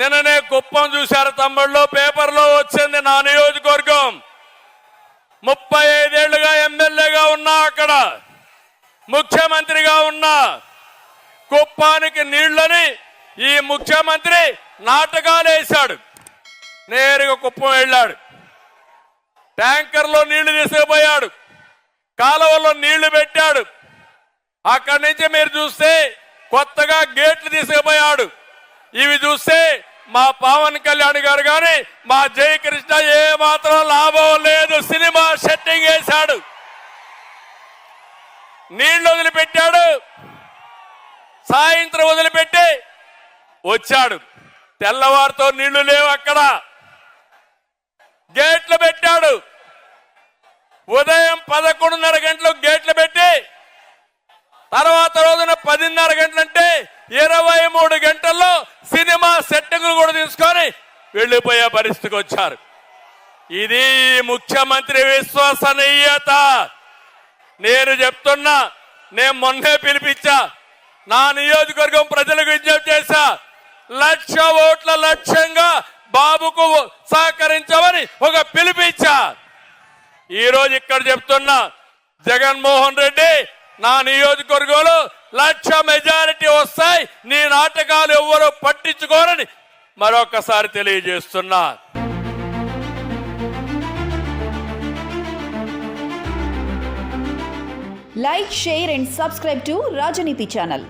నిన్ననే కుప్పం చూశారు తమ్ముళ్ళు, పేపర్లో వచ్చింది. నా నియోజకవర్గం 35 ఏళ్లుగా ఎమ్మెల్యేగా ఉన్నా, అక్కడ ముఖ్యమంత్రిగా ఉన్నా. కుప్పానికి నీళ్లని ఈ ముఖ్యమంత్రి నాటకాలు వేశాడు. నేరుగా కుప్పం వెళ్ళాడు, ట్యాంకర్లో నీళ్లు తీసుకుపోయాడు, కాలువలో నీళ్లు పెట్టాడు. అక్కడి నుంచి మీరు చూస్తే కొత్తగా గేట్లు తీసుకుపోయాడు. ఇవి చూస్తే మా పవన్ కళ్యాణ్ గారు కానీ మా జయకృష్ణ ఏ మాత్రం లాభం లేదు. సినిమా సెట్టింగ్ వేశాడు, నీళ్లు వదిలిపెట్టాడు, సాయంత్రం వదిలిపెట్టి వచ్చాడు. తెల్లవారితో నీళ్లు లేవు, అక్కడ గేట్లు పెట్టాడు. ఉదయం 11:30 గంటలకు గేట్లు పెట్టి తర్వాత రోజున 10:30 గంటలంటే 23 గంటల్లో సినిమా సెట్టింగ్లు కూడా తీసుకొని వెళ్లిపోయే పరిస్థితికి వచ్చారు. ఇది ముఖ్యమంత్రి విశ్వసనీయత. నేను చెప్తున్నా, నేను మొన్నే పిలిపించా, నా నియోజకవర్గం ప్రజలకు విజ్ఞప్తి చేశా, 1,00,000 ఓట్ల లక్ష్యంగా బాబుకు సహకరించమని ఒక పిలిపించా. ఈరోజు ఇక్కడ చెప్తున్నా, జగన్మోహన్ రెడ్డి నా నియోజకవర్గంలో 1,00,000 మెజారిటీ వస్తాయి, నీ నాటకాలు ఎవ్వరూ పట్టించుకోరని మరొకసారి తెలియజేస్తున్నా. Like, share and subscribe to Rajaniti channel.